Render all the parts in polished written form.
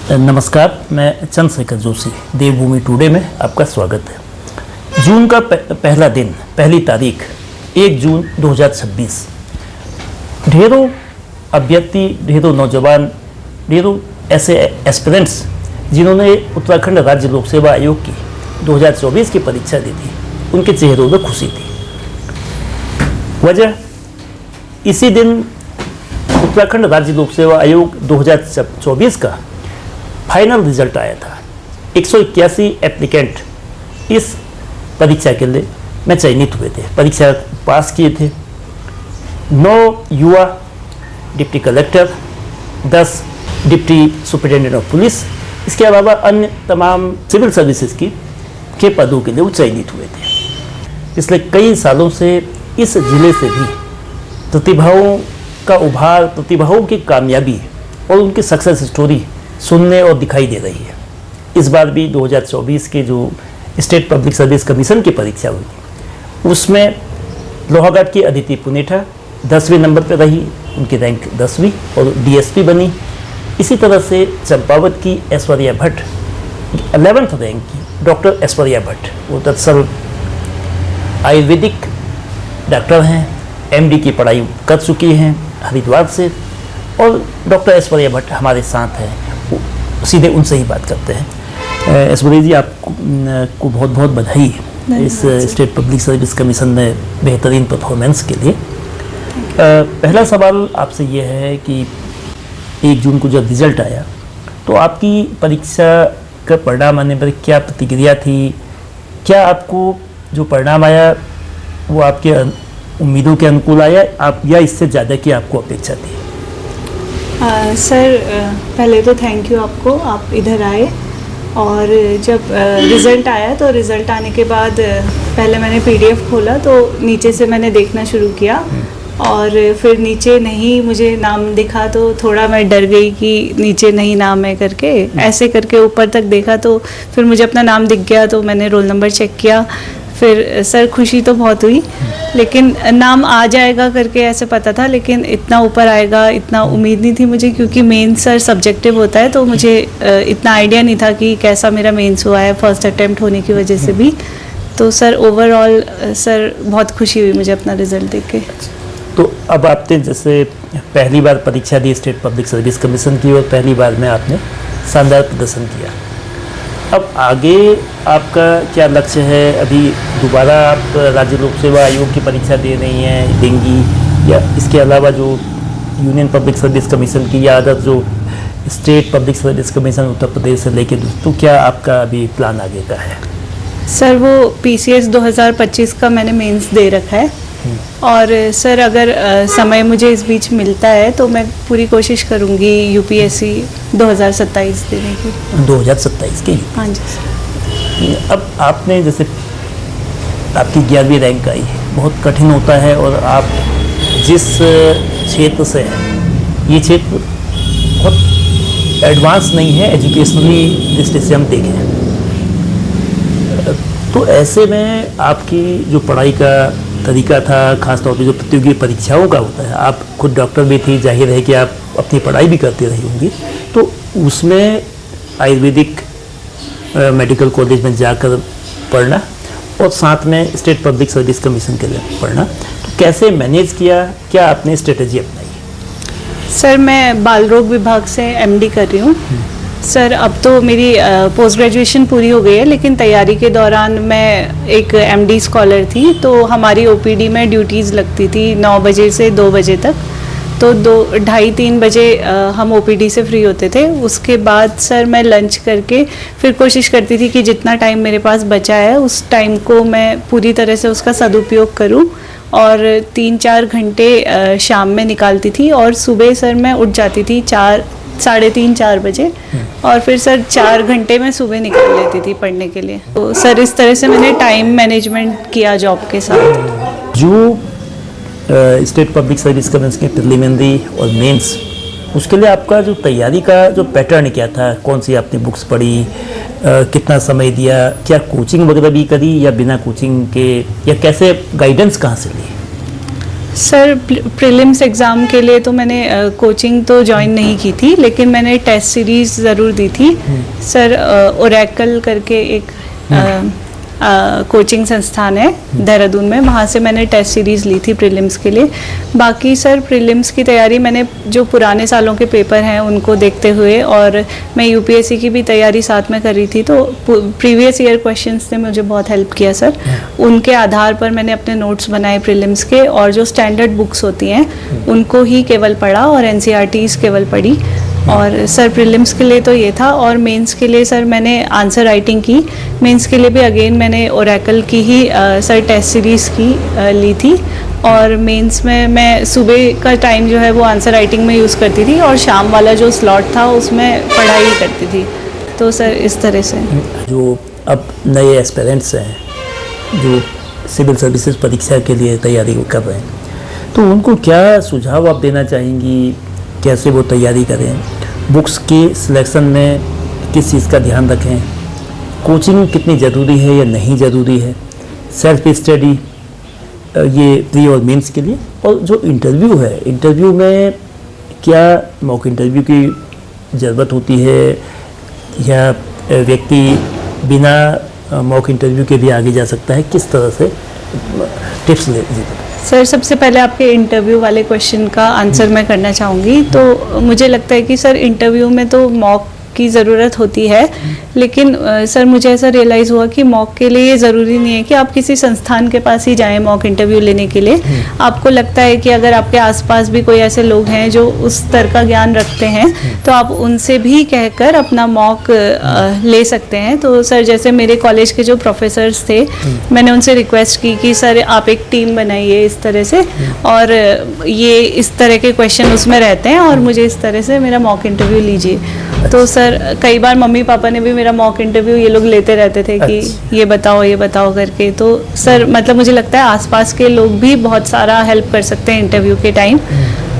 नमस्कार, मैं चंद्रशेखर जोशी। देवभूमि टुडे में आपका स्वागत है। जून का पहला दिन, पहली तारीख 1 जून 2026। ढेरों अभ्यर्थी, ढेरों नौजवान, ढेरों ऐसे एस्पिरेंट्स जिन्होंने उत्तराखंड राज्य लोक सेवा आयोग की 2024 की परीक्षा दी थी, उनके चेहरों में खुशी थी। वजह, इसी दिन उत्तराखंड राज्य लोक सेवा आयोग 2024 का फाइनल रिजल्ट आया था। 181 एप्लीकेंट इस परीक्षा के लिए में चयनित हुए थे, परीक्षा पास किए थे। 9 युवा deputy collector, 10 deputy superintendent of police, इसके अलावा अन्य तमाम सिविल सर्विसेज के पदों के लिए वो चयनित हुए थे। पिछले कई सालों से इस जिले से भी प्रतिभाओं का उभार, प्रतिभाओं की कामयाबी और उनकी सक्सेस स्टोरी सुनने और दिखाई दे रही है। इस बार भी 2024 के जो स्टेट पब्लिक सर्विस कमीशन की परीक्षा हुई, उसमें लोहाघाट की अदिति पुनेठा 10वें नंबर पर रही, उनकी रैंक 10वीं और डीएसपी बनी। इसी तरह से चंपावत की ऐश्वर्या भट्ट 11th रैंक की डॉक्टर ऐश्वर्या भट्ट, वो दरअसल आयुर्वेदिक डॉक्टर हैं, एमडी की पढ़ाई कर चुकी हैं हरिद्वार से, और डॉक्टर ऐश्वर्या भट्ट हमारे साथ हैं। सीधे उनसे ही बात करते हैं। ऐश्वर्या जी, आपको बहुत बहुत बधाई इस स्टेट पब्लिक सर्विस कमीशन में बेहतरीन परफॉर्मेंस के लिए। पहला सवाल आपसे ये है कि 1 जून को जब रिजल्ट आया तो आपकी परीक्षा का परिणाम आने पर क्या प्रतिक्रिया थी? क्या आपको जो परिणाम आया वो आपके उम्मीदों के अनुकूल आया, आप या इससे ज़्यादा की आपको अपेक्षा थी? सर, पहले तो थैंक यू आपको, आप इधर आए। और जब रिज़ल्ट आया तो रिज़ल्ट आने के बाद पहले मैंने पीडीएफ खोला तो नीचे से मैंने देखना शुरू किया, और फिर नीचे नहीं मुझे नाम दिखा तो थोड़ा मैं डर गई कि नीचे नहीं नाम है करके। ऐसे करके ऊपर तक देखा तो फिर मुझे अपना नाम दिख गया, तो मैंने रोल नंबर चेक किया। फिर सर खुशी तो बहुत हुई, लेकिन नाम आ जाएगा करके ऐसे पता था, लेकिन इतना ऊपर आएगा इतना उम्मीद नहीं थी मुझे, क्योंकि मेंस सर सब्जेक्टिव होता है, तो मुझे इतना आइडिया नहीं था कि कैसा मेरा मेंस हुआ है, फर्स्ट अटेम्प्ट होने की वजह से भी। तो सर ओवरऑल सर बहुत खुशी हुई मुझे अपना रिजल्ट देख के। तो अब आपने जैसे पहली बार परीक्षा दी स्टेट पब्लिक सर्विस कमीशन की, और पहली बार में आपने शानदार प्रदर्शन किया। अब आगे आपका क्या लक्ष्य है? अभी दोबारा आप राज्य लोक सेवा आयोग की परीक्षा दे रही हैं, देंगी, या इसके अलावा जो यूनियन पब्लिक सर्विस कमीशन की या अदर जो state public service commission Uttar Pradesh से लेके, तो क्या आपका अभी प्लान आगे का है? सर वो पीसीएस 2025 का मैंने मेंस दे रखा है, और सर अगर समय मुझे इस बीच मिलता है तो मैं पूरी कोशिश करूंगी यूपीएससी 2027 देने की। 2027 की? हाँ जी। अब आपने जैसे आपकी 11वीं रैंक आई है, बहुत कठिन होता है, और आप जिस क्षेत्र से हैं, ये क्षेत्र बहुत एडवांस नहीं है एजुकेशनली दृष्टि से हम देखें, तो ऐसे में आपकी जो पढ़ाई का तरीका था, खासतौर पे जो प्रतियोगी परीक्षाओं का होता है, आप खुद डॉक्टर भी थी, जाहिर है कि आप अपनी पढ़ाई भी करती रही होंगी, तो उसमें आयुर्वेदिक मेडिकल कॉलेज में जाकर पढ़ना और साथ में स्टेट पब्लिक सर्विस कमीशन के लिए पढ़ना, तो कैसे मैनेज किया? क्या आपने स्ट्रेटजी अपनाई? सर मैं बाल रोग विभाग से एमडी कर रही हूँ। सर अब तो मेरी पोस्ट ग्रेजुएशन पूरी हो गई है, लेकिन तैयारी के दौरान मैं एक एमडी स्कॉलर थी, तो हमारी ओपीडी में ड्यूटीज़ लगती थी 9 बजे से 2 बजे तक। तो 2-2:30-3 बजे हम ओपीडी से फ्री होते थे। उसके बाद सर मैं लंच करके फिर कोशिश करती थी कि जितना टाइम मेरे पास बचा है उस टाइम को मैं पूरी तरह से उसका सदुपयोग करूं, और 3-4 घंटे शाम में निकालती थी, और सुबह सर मैं उठ जाती थी 3:30-4 बजे, और फिर सर 4 घंटे में सुबह निकल लेती थी पढ़ने के लिए। तो सर इस तरह से मैंने टाइम मैनेजमेंट किया जॉब के साथ। जो स्टेट पब्लिक सर्विस कमीशन के प्रिलिमिनरी और मेंस, उसके लिए आपका जो तैयारी का जो पैटर्न क्या था? कौन सी आपने बुक्स पढ़ी, कितना समय दिया, क्या कोचिंग वगैरह भी करी या बिना कोचिंग के, या कैसे गाइडेंस कहाँ से ली? सर प्रीलिम्स एग्ज़ाम के लिए तो मैंने कोचिंग तो ज्वाइन नहीं की थी, लेकिन मैंने टेस्ट सीरीज़ ज़रूर दी थी। सर ओरेकल करके एक कोचिंग संस्थान है देहरादून में, वहाँ से मैंने टेस्ट सीरीज़ ली थी प्रीलिम्स के लिए। बाकी सर प्रीलिम्स की तैयारी मैंने जो पुराने सालों के पेपर हैं उनको देखते हुए, और मैं यूपीएससी की भी तैयारी साथ में कर रही थी, तो प्रीवियस ईयर क्वेश्चंस ने मुझे बहुत हेल्प किया सर। उनके आधार पर मैंने अपने नोट्स बनाए प्रीलिम्स के, और जो स्टैंडर्ड बुक्स होती हैं उनको ही केवल पढ़ा और एनसीईआरटीज़ केवल पढ़ी। और सर प्रीलिम्स के लिए तो ये था, और मेंस के लिए सर मैंने आंसर राइटिंग की। मेंस के लिए भी अगेन मैंने ओरेकल की ही सर टेस्ट सीरीज़ की ली थी, और मेंस में मैं सुबह का टाइम जो है वो आंसर राइटिंग में यूज़ करती थी, और शाम वाला जो स्लॉट था उसमें पढ़ाई करती थी। तो सर इस तरह से जो अब नए एस्पिरेंट्स हैं जो सिविल सर्विसेज परीक्षा के लिए तैयारी कर रहे हैं, तो उनको क्या सुझाव आप देना चाहेंगी, कैसे वो तैयारी करें, बुक्स की सिलेक्शन में किस चीज़ का ध्यान रखें, कोचिंग कितनी ज़रूरी है या नहीं ज़रूरी है, सेल्फ स्टडी ये प्री और मेंस के लिए, और जो इंटरव्यू है, इंटरव्यू में क्या मॉक इंटरव्यू की ज़रूरत होती है या व्यक्ति बिना मॉक इंटरव्यू के भी आगे जा सकता है, किस तरह से टिप्स ले दीजिए। सर सबसे पहले आपके इंटरव्यू वाले क्वेश्चन का आंसर मैं करना चाहूँगी। तो मुझे लगता है कि सर इंटरव्यू में तो मॉक की ज़रूरत होती है, लेकिन सर मुझे ऐसा रियलाइज़ हुआ कि मॉक के लिए ये ज़रूरी नहीं है कि आप किसी संस्थान के पास ही जाएं मॉक इंटरव्यू लेने के लिए। आपको लगता है कि अगर आपके आसपास भी कोई ऐसे लोग हैं जो उस स्तर का ज्ञान रखते हैं, तो आप उनसे भी कहकर अपना मॉक ले सकते हैं। तो सर जैसे मेरे कॉलेज के जो प्रोफेसर्स थे, मैंने उनसे रिक्वेस्ट की कि सर आप एक टीम बनाइए इस तरह से, और ये इस तरह के क्वेश्चन उसमें रहते हैं, और मुझे इस तरह से मेरा मॉक इंटरव्यू लीजिए। तो सर कई बार मम्मी पापा ने भी मेरा मॉक इंटरव्यू ये लोग लेते रहते थे कि ये बताओ करके। तो सर मतलब मुझे लगता है आसपास के लोग भी बहुत सारा हेल्प कर सकते हैं इंटरव्यू के टाइम।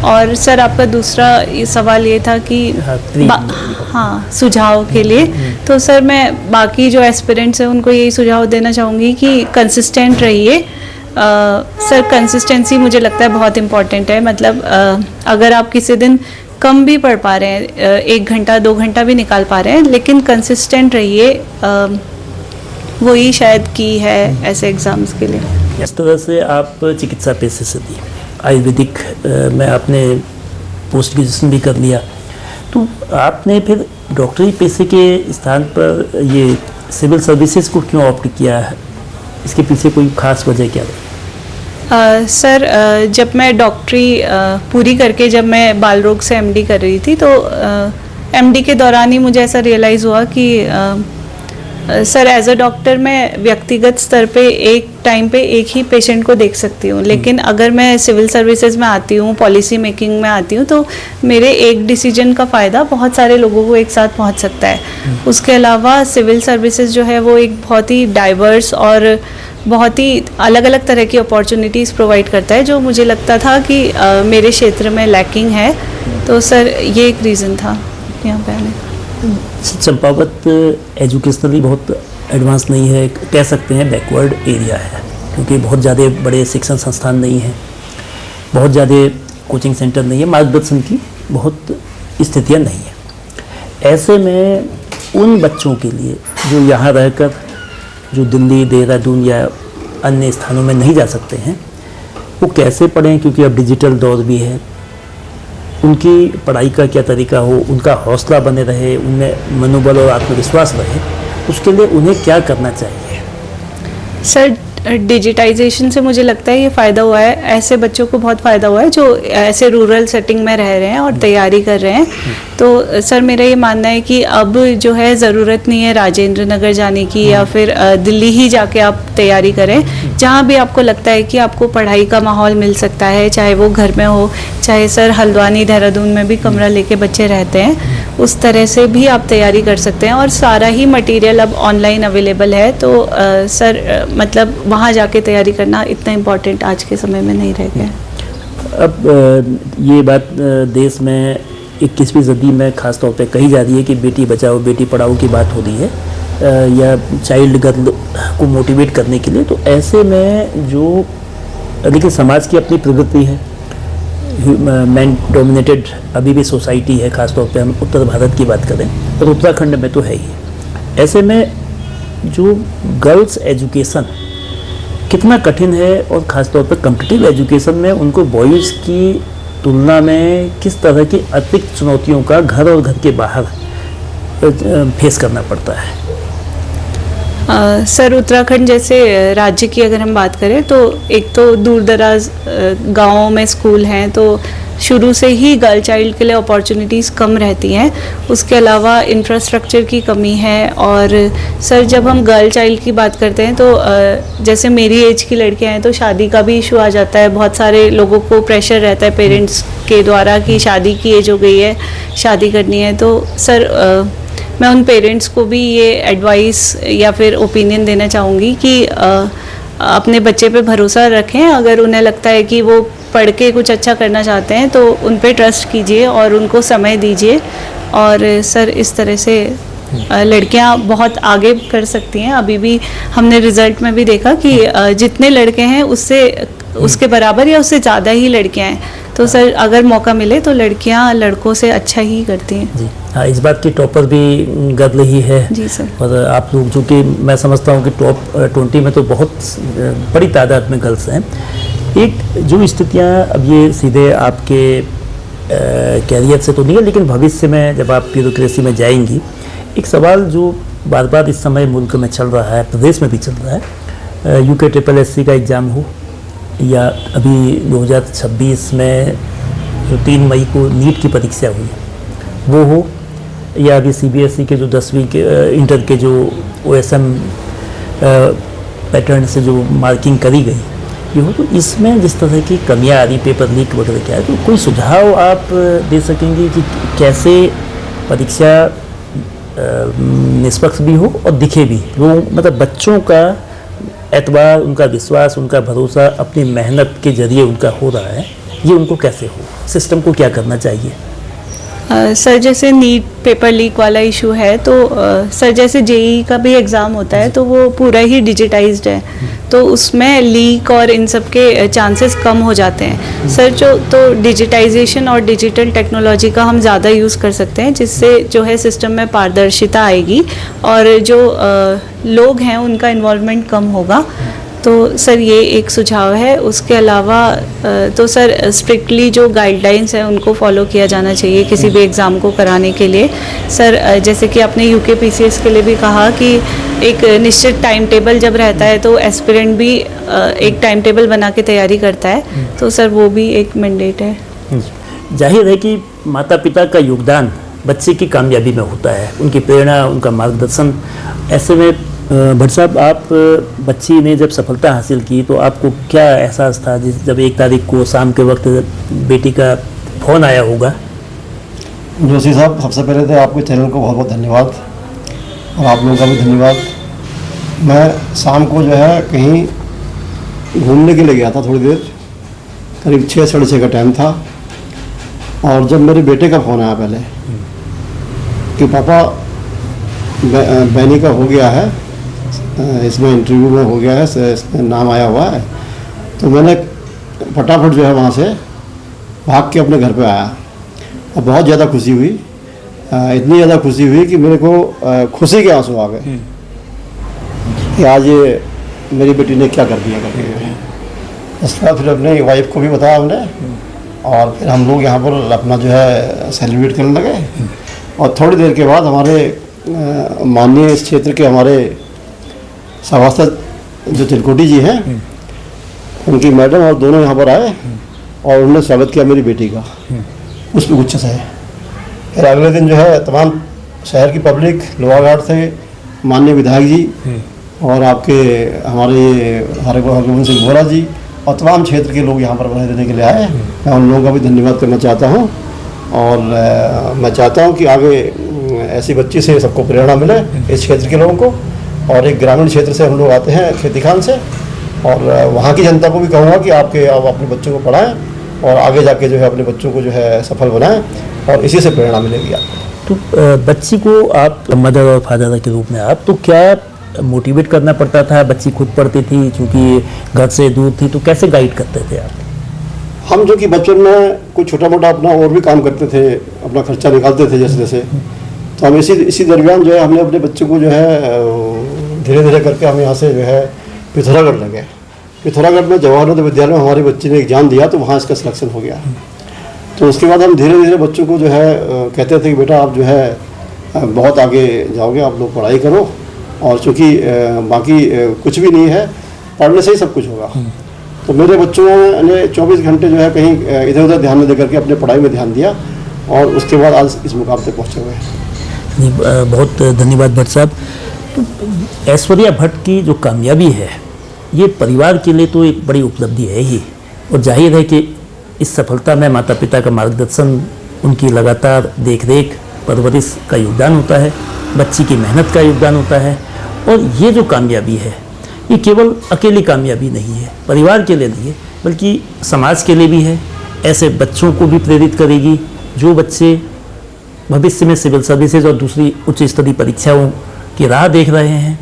और सर आपका दूसरा सवाल ये था कि हाँ सुझाव के लिए, तो सर मैं बाकी जो एस्पिरेंट्स हैं उनको यही सुझाव देना चाहूँगी कि कंसिस्टेंट रहिए। सर कंसिस्टेंसी मुझे लगता है बहुत इम्पॉर्टेंट है। मतलब अगर आप किसी दिन कम भी पढ़ पा रहे हैं, 1 घंटा 2 घंटा भी निकाल पा रहे हैं, लेकिन कंसिस्टेंट रहिए, वही शायद की है ऐसे एग्ज़ाम्स के लिए। इस तरह से आप चिकित्सा पेशे से दी, आयुर्वेदिक में आपने पोस्ट ग्रेजुएशन भी कर लिया, तो आपने फिर डॉक्टरी पेशे के स्थान पर ये सिविल सर्विसेज को क्यों ऑप्ट किया है? इसके पीछे कोई खास वजह क्या है? सर जब मैं डॉक्टरी पूरी करके जब मैं बाल रोग से एमडी कर रही थी, तो एमडी के दौरान ही मुझे ऐसा रियलाइज़ हुआ कि सर एज अ डॉक्टर मैं व्यक्तिगत स्तर पे एक टाइम पे एक ही पेशेंट को देख सकती हूँ, लेकिन अगर मैं सिविल सर्विसेज में आती हूँ, पॉलिसी मेकिंग में आती हूँ, तो मेरे एक डिसीजन का फ़ायदा बहुत सारे लोगों को एक साथ पहुँच सकता है। उसके अलावा सिविल सर्विसेज जो है वो एक बहुत ही डाइवर्स और बहुत ही अलग अलग तरह की अपॉर्चुनिटीज़ प्रोवाइड करता है, जो मुझे लगता था कि मेरे क्षेत्र में लैकिंग है। तो सर ये एक रीज़न था यहाँ पे आने। चंपावत एजुकेशनली बहुत एडवांस नहीं है, कह सकते हैं बैकवर्ड एरिया है, क्योंकि बहुत ज़्यादा बड़े शिक्षण संस्थान नहीं हैं, बहुत ज़्यादा कोचिंग सेंटर नहीं है, मार्गदर्शन की बहुत स्थितियाँ नहीं है। ऐसे में उन बच्चों के लिए जो यहाँ रहकर जो दिल्ली, देहरादून या अन्य स्थानों में नहीं जा सकते हैं, वो कैसे पढ़ें, क्योंकि अब डिजिटल दौर भी है, उनकी पढ़ाई का क्या तरीका हो, उनका हौसला बने रहे, उनमें मनोबल और आत्मविश्वास रहे, उसके लिए उन्हें क्या करना चाहिए? सर डिजिटाइजेशन से मुझे लगता है ये फ़ायदा हुआ है, ऐसे बच्चों को बहुत फ़ायदा हुआ है जो ऐसे रूरल सेटिंग में रह रहे हैं और तैयारी कर रहे हैं। तो सर मेरा ये मानना है कि अब जो है ज़रूरत नहीं है राजेंद्र नगर जाने की या फिर दिल्ली ही जाके आप तैयारी करें। जहाँ भी आपको लगता है कि आपको पढ़ाई का माहौल मिल सकता है, चाहे वो घर में हो, चाहे सर हल्द्वानी देहरादून में भी कमरा लेके बच्चे रहते हैं, उस तरह से भी आप तैयारी कर सकते हैं। और सारा ही मटेरियल अब ऑनलाइन अवेलेबल है, तो सर मतलब वहाँ जाके तैयारी करना इतना इम्पोर्टेंट आज के समय में नहीं रह गया। अब ये बात देश में 21वीं सदी में ख़ास तौर पे कही जा रही है कि बेटी बचाओ बेटी पढ़ाओ की बात हो रही है, या चाइल्ड गर्ल को मोटिवेट करने के लिए। तो ऐसे में जो लेकिन समाज की अपनी प्रगति है, मैन डोमिनेटेड अभी भी सोसाइटी है, खासतौर पे हम उत्तर भारत की बात करें और उत्तराखंड में तो है ही। ऐसे में जो गर्ल्स एजुकेशन कितना कठिन है और ख़ासतौर पर कम्पिटिटिव एजुकेशन में उनको बॉयज़ की तुलना में किस तरह की अतिरिक्त चुनौतियों का घर और घर के बाहर फेस करना पड़ता है। सर उत्तराखंड जैसे राज्य की अगर हम बात करें तो एक तो दूर दराज गाँवों में स्कूल हैं, तो शुरू से ही गर्ल चाइल्ड के लिए अपॉर्चुनिटीज़ कम रहती हैं। उसके अलावा इंफ्रास्ट्रक्चर की कमी है। और सर जब हम गर्ल चाइल्ड की बात करते हैं तो जैसे मेरी एज की लड़कियां हैं तो शादी का भी इशू आ जाता है। बहुत सारे लोगों को प्रेशर रहता है पेरेंट्स के द्वारा कि शादी की एज हो गई है, शादी करनी है। तो सर मैं उन पेरेंट्स को भी ये एडवाइस या फिर ओपिनियन देना चाहूँगी कि अपने बच्चे पे भरोसा रखें। अगर उन्हें लगता है कि वो पढ़ के कुछ अच्छा करना चाहते हैं तो उन पे ट्रस्ट कीजिए और उनको समय दीजिए। और सर इस तरह से लड़कियां बहुत आगे कर सकती हैं। अभी भी हमने रिज़ल्ट में भी देखा कि जितने लड़के हैं उसके बराबर या उससे ज़्यादा ही लड़कियां हैं। तो सर अगर मौका मिले तो लड़कियां लड़कों से अच्छा ही करती हैं। जी हाँ, इस बात की टॉपर भी गर्ल ही है। जी सर। और आप लोग जो कि मैं समझता हूँ कि टॉप 20 में तो बहुत बड़ी तादाद में गर्ल्स हैं। एक जो स्थितियाँ अब ये सीधे आपके कैरियर से तो नहीं है, लेकिन भविष्य में जब आप ब्यूरोक्रेसी में जाएंगी, एक सवाल जो बार बार इस समय मुल्क में चल रहा है, प्रदेश में भी चल रहा है, UKSSC का एग्ज़ाम हो या अभी 2026 में जो 3 मई को नीट की परीक्षा हुई वो हो, या अभी CBSE के जो 10वीं के इंटर के जो OSM पैटर्न से जो मार्किंग करी गई ये हो, तो इसमें जिस तरह की कमियां आ रही, पेपर लीक वगैरह क्या है, तो कोई सुझाव आप दे सकेंगे कि कैसे परीक्षा निष्पक्ष भी हो और दिखे भी, वो मतलब बच्चों का एतबार, उनका विश्वास, उनका भरोसा अपनी मेहनत के जरिए उनका हो रहा है, ये उनको कैसे हो, सिस्टम को क्या करना चाहिए? सर जैसे नीट पेपर लीक वाला इशू है तो सर जैसे JEE का भी एग्ज़ाम होता है तो वो पूरा ही डिजिटाइज्ड है, तो उसमें लीक और इन सब के चांसेस कम हो जाते हैं। सर जो तो डिजिटाइजेशन और डिजिटल टेक्नोलॉजी का हम ज़्यादा यूज़ कर सकते हैं, जिससे जो है सिस्टम में पारदर्शिता आएगी और जो लोग हैं उनका इन्वॉल्वमेंट कम होगा। तो सर ये एक सुझाव है। उसके अलावा तो सर स्ट्रिक्टली जो गाइडलाइंस हैं उनको फॉलो किया जाना चाहिए किसी भी एग्ज़ाम को कराने के लिए। सर जैसे कि आपने UKPCS के लिए भी कहा कि एक निश्चित टाइम टेबल जब रहता है तो एस्पिरेंट भी एक टाइम टेबल बना के तैयारी करता है, तो सर वो भी एक मैंडेट है। जाहिर है कि माता पिता का योगदान बच्चे की कामयाबी में होता है, उनकी प्रेरणा, उनका मार्गदर्शन। ऐसे में भट्ट साहब, आप बच्ची ने जब सफलता हासिल की तो आपको क्या एहसास था जब 1 तारीख को शाम के वक्त बेटी का फ़ोन आया होगा? जोशी साहब, सबसे पहले तो आपके चैनल को बहुत बहुत धन्यवाद और आप लोगों का भी धन्यवाद। मैं शाम को जो है कहीं घूमने के लिए गया था, थोड़ी देर, करीब 6 साढ़े 6 का टाइम था, और जब मेरे बेटे का फ़ोन आया पहले कि पापा बैनी का हो गया है, इसमें इंटरव्यू में हो गया है, इसमें नाम आया हुआ है, तो मैंने फटाफट जो है वहाँ से भाग के अपने घर पे आया और बहुत ज़्यादा खुशी हुई। इतनी ज़्यादा खुशी हुई कि मेरे को खुशी के आंसू आ गए कि आज ये मेरी बेटी ने क्या कर दिया करके। उसके बाद फिर अपनी वाइफ को भी बताया हमने, और फिर हम लोग यहाँ पर अपना जो है सेलिब्रेट करने लगे। और थोड़ी देर के बाद हमारे माननीय इस क्षेत्र के हमारे सभासद जो तिलकोटी जी हैं, उनकी मैडम और दोनों यहाँ पर आए और उन्होंने स्वागत किया मेरी बेटी का पुष्प गुच्छ से। फिर अगले दिन जो है तमाम शहर की पब्लिक, लोहाघाट से माननीय विधायक जी और आपके हमारे हरगोविंद सिंह वोरा जी और तमाम क्षेत्र के लोग यहाँ पर बधाई देने के लिए आए। मैं उन लोगों का भी धन्यवाद करना चाहता हूँ, और मैं चाहता हूँ कि आगे ऐसी बच्ची से सबको प्रेरणा मिले, इस क्षेत्र के लोगों को। और एक ग्रामीण क्षेत्र से हम लोग आते हैं, खेती खान से, और वहाँ की जनता को भी कहूँगा कि आप अपने बच्चों को पढ़ाएं और आगे जाके जो है अपने बच्चों को जो है सफल बनाएं, और इसी से प्रेरणा मिलेगी आपको। तो बच्ची को आप मदर और फादर के रूप में आप, तो क्या मोटिवेट करना पड़ता था? बच्ची खुद पढ़ती थी चूँकि घर से दूर थी, तो कैसे गाइड करते थे आप? हम जो कि बचपन में कुछ छोटा मोटा अपना और भी काम करते थे, अपना खर्चा निकालते थे जैसे जैसे, तो हम इसी दरमियान जो है हमने अपने बच्चे को जो है धीरे धीरे करके हम यहाँ से जो है पिथौरागढ़ लगे। पिथौरागढ़ में जवाहर विद्यालय में हमारे बच्चे ने एग्जाम दिया, तो वहाँ इसका सिलेक्शन हो गया। तो उसके बाद हम धीरे धीरे बच्चों को जो है कहते थे कि बेटा आप जो है बहुत आगे जाओगे, आप लोग पढ़ाई करो, और चूँकि बाकी कुछ भी नहीं है, पढ़ने से ही सब कुछ होगा। तो मेरे बच्चों ने 24 घंटे जो है कहीं इधर उधर ध्यान न दे करके अपने पढ़ाई में ध्यान दिया, और उसके बाद आज इस मुकाम तक पहुँचे हुए हैं। बहुत धन्यवाद भट्ट साहब। तो ऐश्वर्या भट्ट की जो कामयाबी है, ये परिवार के लिए तो एक बड़ी उपलब्धि है ही, और जाहिर है कि इस सफलता में माता पिता का मार्गदर्शन, उनकी लगातार देखरेख परवरिश का योगदान होता है, बच्ची की मेहनत का योगदान होता है। और ये जो कामयाबी है, ये केवल अकेली कामयाबी नहीं है, परिवार के लिए नहीं है, बल्कि समाज के लिए भी है। ऐसे बच्चों को भी प्रेरित करेगी जो बच्चे भविष्य में सिविल सर्विसेज और दूसरी उच्च स्तरीय परीक्षाओं की राह देख रहे हैं।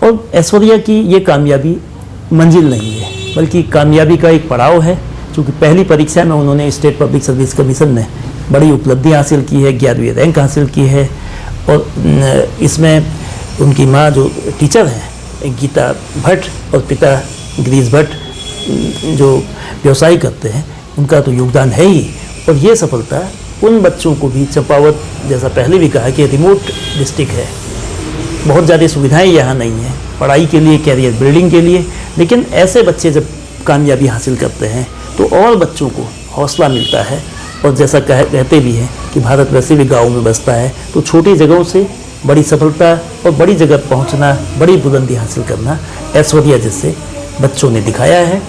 और ऐश्वर्या की ये कामयाबी मंजिल नहीं है, बल्कि कामयाबी का एक पड़ाव है, क्योंकि पहली परीक्षा में उन्होंने स्टेट पब्लिक सर्विस कमीशन में बड़ी उपलब्धि हासिल की है, 11वीं रैंक हासिल की है। और इसमें उनकी माँ जो टीचर हैं गीता भट्ट, और पिता गिरीश भट्ट जो व्यवसाय करते हैं, उनका तो योगदान है ही। और ये सफलता उन बच्चों को भी, चंपावत जैसा पहले भी कहा कि रिमोट डिस्ट्रिक्ट है, बहुत ज़्यादा सुविधाएं यहाँ नहीं हैं पढ़ाई के लिए, कैरियर बिल्डिंग के लिए, लेकिन ऐसे बच्चे जब कामयाबी हासिल करते हैं तो और बच्चों को हौसला मिलता है। और जैसा कहते भी हैं कि भारत वैसे भी गाँव में बसता है, तो छोटी जगहों से बड़ी सफलता और बड़ी जगह पहुँचना, बड़ी बुलंदी हासिल करना ऐश्वर्या जैसे बच्चों ने दिखाया है।